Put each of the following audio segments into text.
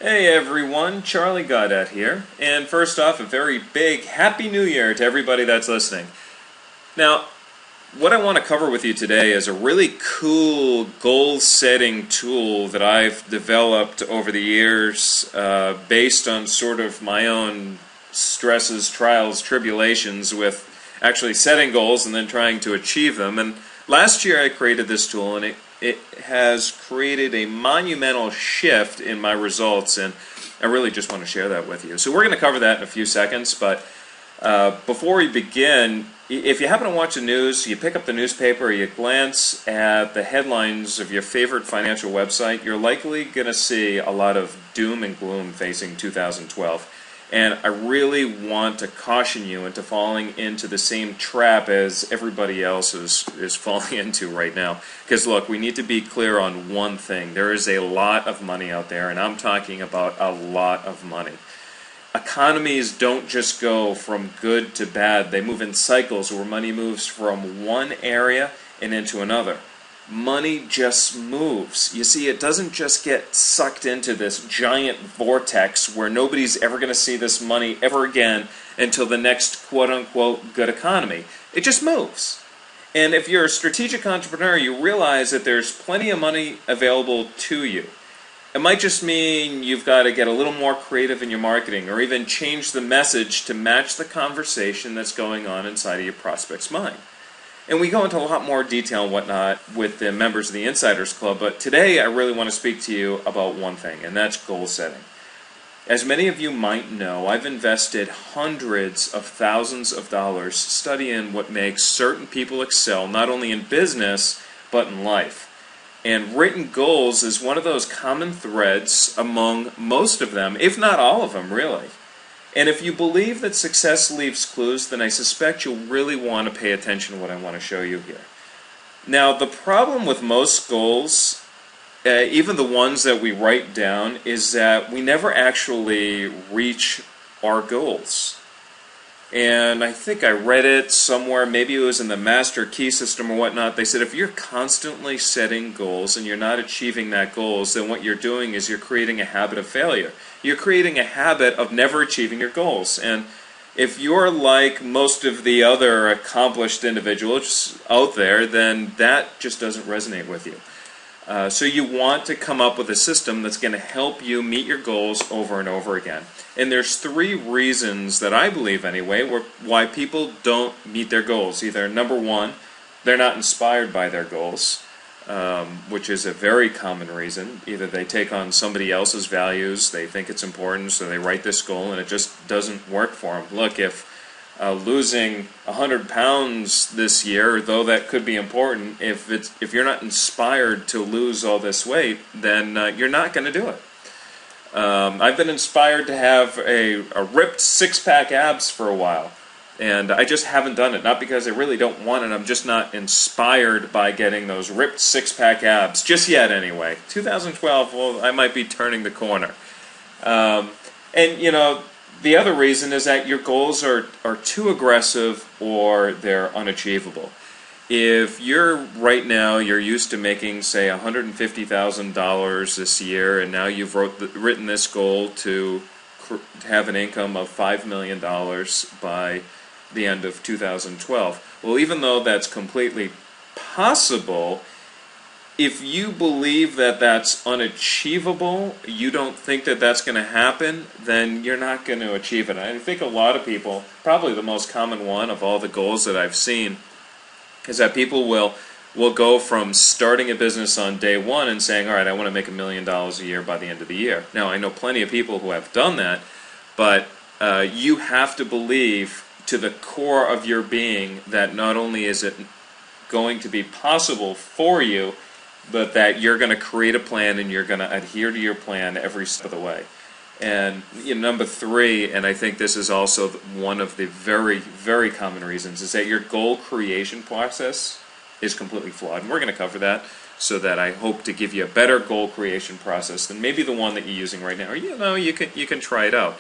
Hey everyone, Charlie Gaudet here, and first off, a very big Happy New Year to everybody that's listening. Now, what I want to cover with you today is a really cool goal-setting tool that I've developed over the years based on sort of my own stresses, trials, tribulations with actually setting goals and then trying to achieve them. And last year I created this tool, and it has created a monumental shift in my results, and I really just want to share that with you. So we're going to cover that in a few seconds, but before we begin, if you happen to watch the news, you pick up the newspaper, or you glance at the headlines of your favorite financial website, you're likely going to see a lot of doom and gloom facing 2012. And I really want to caution you into falling into the same trap as everybody else is falling into right now. Because look, we need to be clear on one thing. There is a lot of money out there, and I'm talking about a lot of money. Economies don't just go from good to bad. They move in cycles where money moves from one area and into another. Money just moves. You see, it doesn't just get sucked into this giant vortex where nobody's ever going to see this money ever again until the next quote-unquote good economy. It just moves. And if you're a strategic entrepreneur, you realize that there's plenty of money available to you. It might just mean you've got to get a little more creative in your marketing, or even change the message to match the conversation that's going on inside of your prospect's mind. And we go into a lot more detail and whatnot with the members of the Insiders Club, but today I really want to speak to you about one thing, and that's goal setting. As many of you might know, I've invested hundreds of thousands of dollars studying what makes certain people excel, not only in business, but in life. And written goals is one of those common threads among most of them, if not all of them, really. And if you believe that success leaves clues, then I suspect you'll really want to pay attention to what I want to show you here. Now, the problem with most goals, even the ones that we write down, is that we never actually reach our goals. And I think I read it somewhere, maybe it was in the Master Key System or whatnot. They said if you're constantly setting goals and you're not achieving that goals, then what you're doing is you're creating a habit of failure. You're creating a habit of never achieving your goals. And if you're like most of the other accomplished individuals out there, then that just doesn't resonate with you. So you want to come up with a system that's going to help you meet your goals over and over again. And there's three reasons that I believe anyway why people don't meet their goals. Either number one, they're not inspired by their goals, which is a very common reason. Either they take on somebody else's values, they think it's important, so they write this goal and it just doesn't work for them. Look, if losing 100 pounds this year, though that could be important, if you're not inspired to lose all this weight, then you're not going to do it. I've been inspired to have a ripped six-pack abs for a while, and I just haven't done it. Not because I really don't want it, I'm just not inspired by getting those ripped six-pack abs, just yet anyway. 2012, well, I might be turning the corner. And, you know, the other reason is that your goals are too aggressive or they're unachievable. If you're right now, you're used to making, say, $150,000 this year, and now you've written this goal to have an income of $5 million by the end of 2012. Well, even though that's completely possible, if you believe that that's unachievable, you don't think that that's going to happen, then you're not going to achieve it. I think a lot of people, probably the most common one of all the goals that I've seen, is that people will go from starting a business on day one and saying, all right, I want to make $1 million a year by the end of the year. Now, I know plenty of people who have done that, but you have to believe to the core of your being that not only is it going to be possible for you, but that you're going to create a plan and you're going to adhere to your plan every step of the way. And number three, and I think this is also one of the very, very common reasons, is that your goal creation process is completely flawed. And we're going to cover that so that I hope to give you a better goal creation process than maybe the one that you're using right now. Or, you can try it out.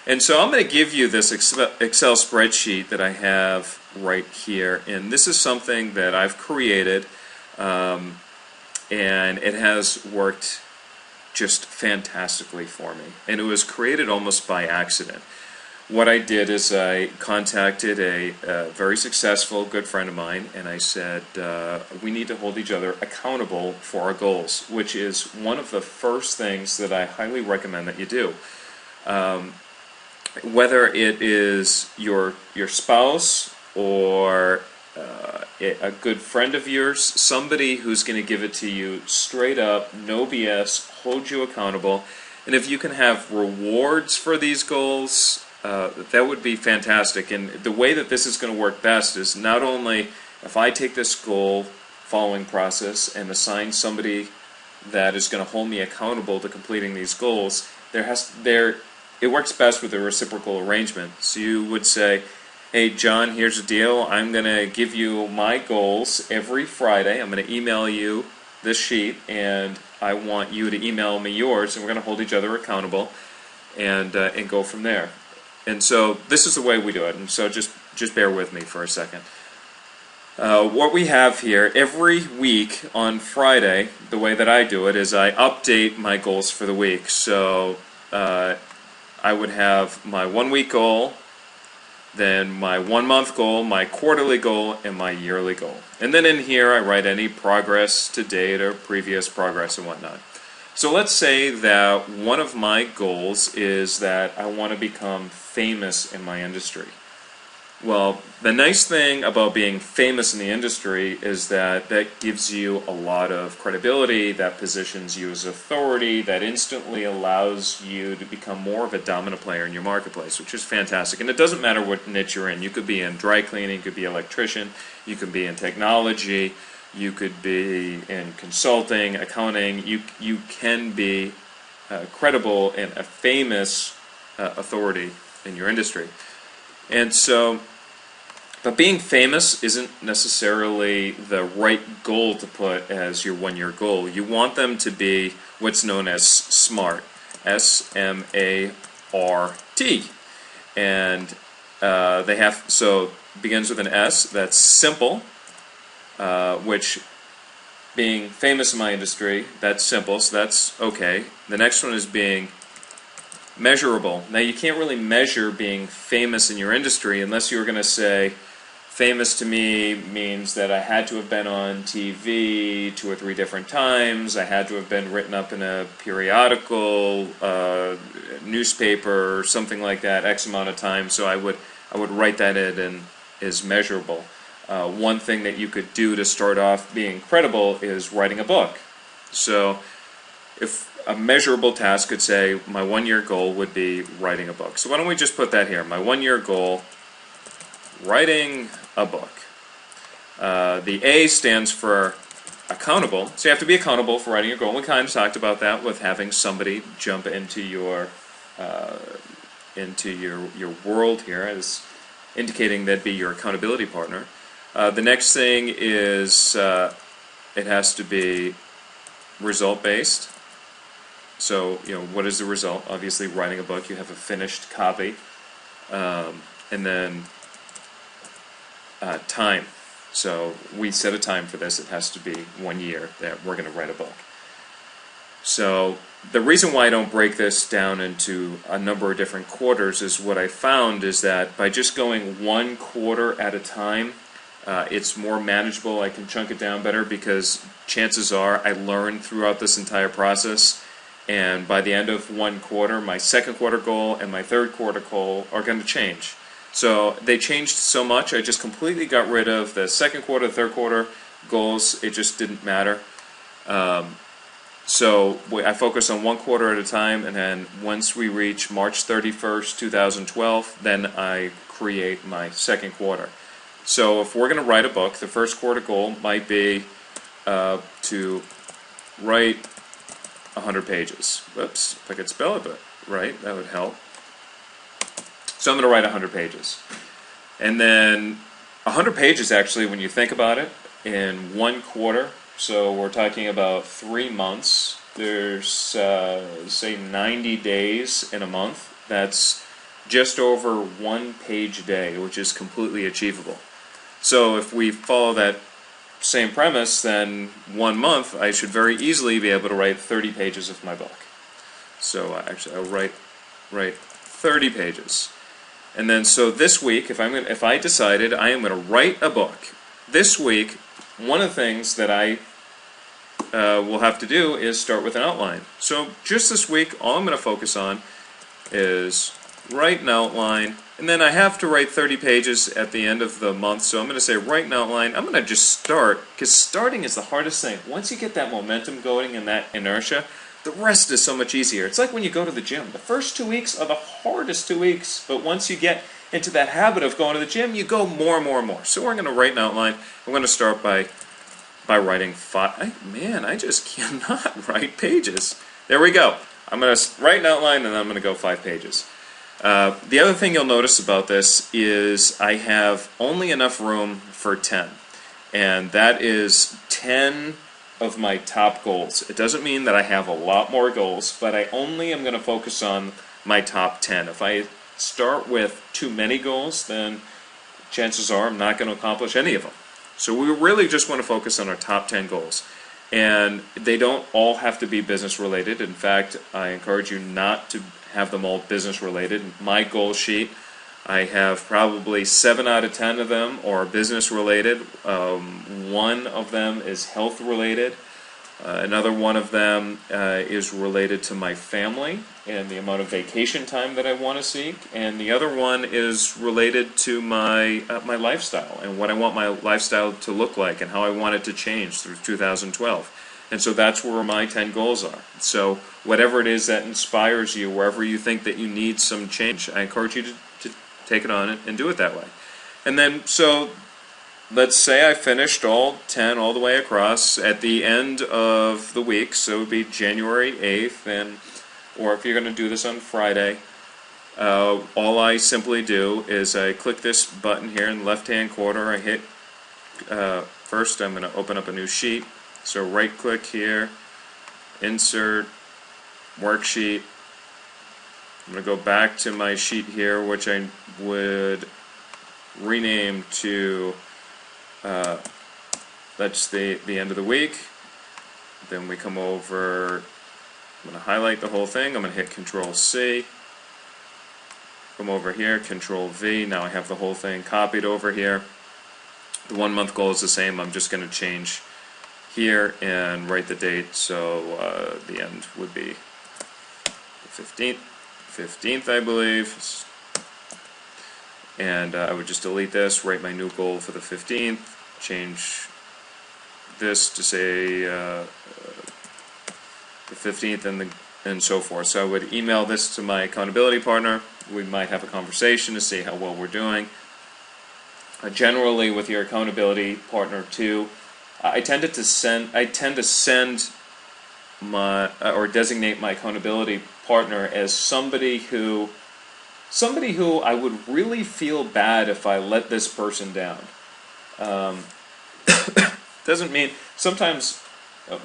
And so I'm going to give you this Excel spreadsheet that I have right here. And this is something that I've created, and it has worked just fantastically for me. And it was created almost by accident. What I did is I contacted a very successful good friend of mine, and I said, we need to hold each other accountable for our goals, which is one of the first things that I highly recommend that you do. Whether it is your spouse or a good friend of yours, somebody who's going to give it to you straight up, no BS, hold you accountable. And if you can have rewards for these goals, that would be fantastic. And the way that this is going to work best is not only if I take this goal following process and assign somebody that is going to hold me accountable to completing these goals, it works best with a reciprocal arrangement. So you would say, hey, John, here's the deal. I'm going to give you my goals every Friday. I'm going to email you this sheet, and I want you to email me yours, and we're going to hold each other accountable and go from there. And so this is the way we do it. And so just bear with me for a second. What we have here, every week on Friday, the way that I do it is I update my goals for the week. So I would have my 1 week goal, then my 1 month goal, my quarterly goal, and my yearly goal. And then in here I write any progress to date or previous progress and whatnot. So let's say that one of my goals is that I want to become famous in my industry. Well, the nice thing about being famous in the industry is that gives you a lot of credibility, that positions you as authority, that instantly allows you to become more of a dominant player in your marketplace, which is fantastic. And it doesn't matter what niche you're in. You could be in dry cleaning, you could be an electrician, you could be in technology, you could be in consulting, accounting. You can be credible and a famous authority in your industry. And so, but being famous isn't necessarily the right goal to put as your 1 year goal. You want them to be what's known as SMART, SMART, and so it begins with an S. That's simple, which being famous in my industry, that's simple, so that's okay. The next one is being measurable. Now, you can't really measure being famous in your industry unless you were going to say, famous to me means that I had to have been on TV 2 or 3 different times, I had to have been written up in a periodical, newspaper, or something like that, X amount of time, so I would write that in as measurable. One thing that you could do to start off being credible is writing a book. So if a measurable task could say, my 1 year goal would be writing a book. So why don't we just put that here, my 1 year goal, writing a book. The A stands for accountable. So you have to be accountable for writing your goal. We kind of talked about that with having somebody jump into your world here, as indicating that'd be your accountability partner. The next thing is it has to be result-based. So, what is the result? Obviously, writing a book, you have a finished copy. And then time. So we set a time for this. It has to be 1 year that we're going to write a book. So the reason why I don't break this down into a number of different quarters is what I found is that by just going 1 quarter at a time, it's more manageable. I can chunk it down better because chances are I learned throughout this entire process, and by the end of 1 quarter, my second quarter goal and my third quarter goal are going to change. So they changed so much, I just completely got rid of the second quarter, third quarter goals. It just didn't matter. So I focus on 1 quarter at a time, and then once we reach March 31st, 2012, then I create my second quarter. So if we're going to write a book, the first quarter goal might be to write 100 pages. Whoops, if I could spell it right, that would help. So I'm going to write 100 pages. And then 100 pages, actually, when you think about it, in 1 quarter, so we're talking about 3 months. There's, say, 90 days in a month. That's just over 1 page a day, which is completely achievable. So if we follow that same premise, then 1 month I should very easily be able to write 30 pages of my book. So actually I'll write 30 pages. And then so this week, if I decided I am going to write a book, this week, one of the things that I will have to do is start with an outline. So just this week, all I'm going to focus on is write an outline, and then I have to write 30 pages at the end of the month, so I'm going to say write an outline. I'm going to just start, because starting is the hardest thing. Once you get that momentum going and that inertia, the rest is so much easier. It's like when you go to the gym. The first 2 weeks are the hardest 2 weeks, but once you get into that habit of going to the gym, you go more and more and more. So we're going to write an outline. I'm going to start by writing 5. Man, I just cannot write pages. There we go. I'm going to write an outline, and then I'm going to go 5 pages. The other thing you'll notice about this is I have only enough room for 10. And that is 10 of my top goals. It doesn't mean that I have a lot more goals, but I only am going to focus on my top 10. If I start with too many goals, then chances are I'm not going to accomplish any of them. So we really just want to focus on our top 10 goals. And they don't all have to be business related. In fact, I encourage you not to have them all business related. My goal sheet, I have probably 7 out of 10 of them are business related. 1 of them is health related. Another one of them is related to my family and the amount of vacation time that I want to seek, and the other one is related to my my lifestyle and what I want my lifestyle to look like and how I want it to change through 2012. And so that's where my 10 goals are. So whatever it is that inspires you, wherever you think that you need some change, I encourage you to take it on and do it that way. And then so let's say I finished all 10 all the way across at the end of the week, so it would be January 8th, or if you're going to do this on Friday, all I simply do is I click this button here in the left-hand corner. I hit, first I'm going to open up a new sheet, so right-click here, insert, worksheet. I'm going to go back to my sheet here, which I would rename to that's the end of the week. Then we come over, I'm going to highlight the whole thing. I'm going to hit Control C. Come over here, Control V. Now I have the whole thing copied over here. The 1 month goal is the same. I'm just going to change here and write the date. So the end would be the 15th, I believe. And I would just delete this, write my new goal for the 15th, change this to say the 15th and so forth. So I would email this to my accountability partner. We might have a conversation to see how well we're doing. Generally, with your accountability partner too, I tend to send my or designate my accountability partner as somebody who I would really feel bad if I let this person down. Doesn't mean sometimes a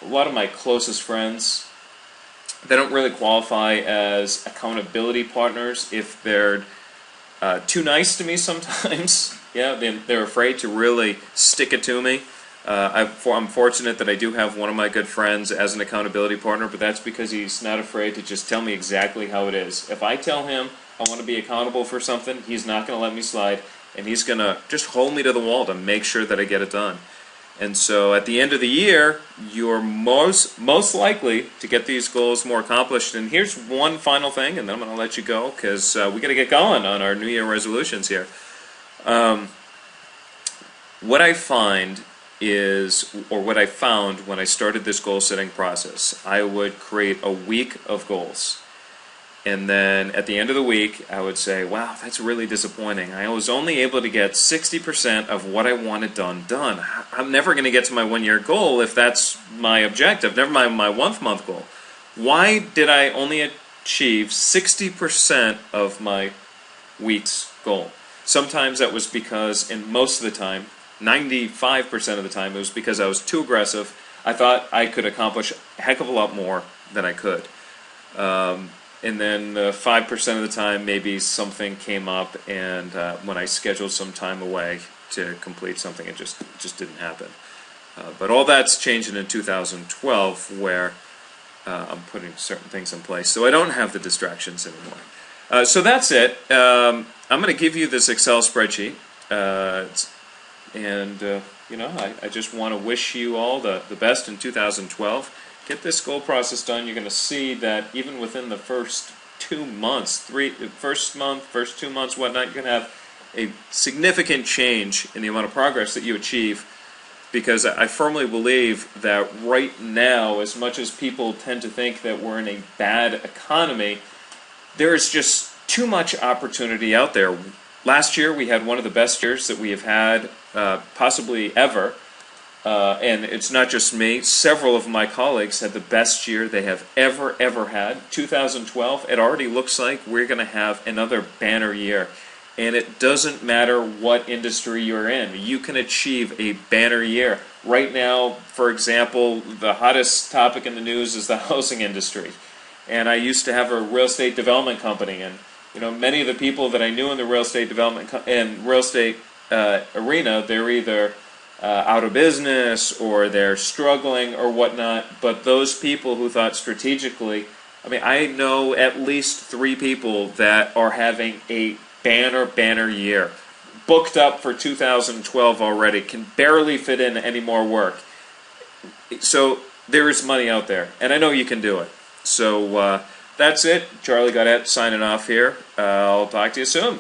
lot of my closest friends, they don't really qualify as accountability partners if they're too nice to me sometimes. Yeah, they're afraid to really stick it to me. I'm fortunate that I do have one of my good friends as an accountability partner, but that's because he's not afraid to just tell me exactly how it is. If I tell him I want to be accountable for something, he's not going to let me slide, and he's going to just hold me to the wall to make sure that I get it done. And so at the end of the year, you're most likely to get these goals more accomplished. And here's one final thing, and then I'm going to let you go because we got to get going on our New Year resolutions here. What I find is, or what I found when I started this goal setting process, I would create a week of goals. And then at the end of the week, I would say, wow, that's really disappointing. I was only able to get 60% of what I wanted done. I'm never going to get to my 1 year goal if that's my objective, never mind my 1 month goal. Why did I only achieve 60% of my week's goal? Sometimes that was because, and most of the time, 95% of the time, it was because I was too aggressive. I thought I could accomplish a heck of a lot more than I could. And then 5% of the time, maybe something came up, and when I scheduled some time away, to complete something. It just didn't happen. But all that's changing in 2012, where I'm putting certain things in place, so I don't have the distractions anymore. So that's it. I'm going to give you this Excel spreadsheet, and I just want to wish you all the best in 2012. Get this goal process done. You're going to see that even within the first 2 months, first 2 months, whatnot, you're going to have a significant change in the amount of progress that you achieve. Because I firmly believe that right now, as much as people tend to think that we're in a bad economy, there is just too much opportunity out there. Last year, we had one of the best years that we have had possibly ever. And it's not just me. Several of my colleagues had the best year they have ever had. 2012, it already looks like we're going to have another banner year. And it doesn't matter what industry you're in. You can achieve a banner year. Right now, for example, the hottest topic in the news is the housing industry. And I used to have a real estate development company. And many of the people that I knew in the real estate development arena, they're either out of business or they're struggling or whatnot. But those people who thought strategically, I know at least 3 people that are having a banner year, booked up for 2012 already, can barely fit in any more work. So there is money out there, and I know you can do it. So that's it. Charlie Goddett signing off here. I'll talk to you soon.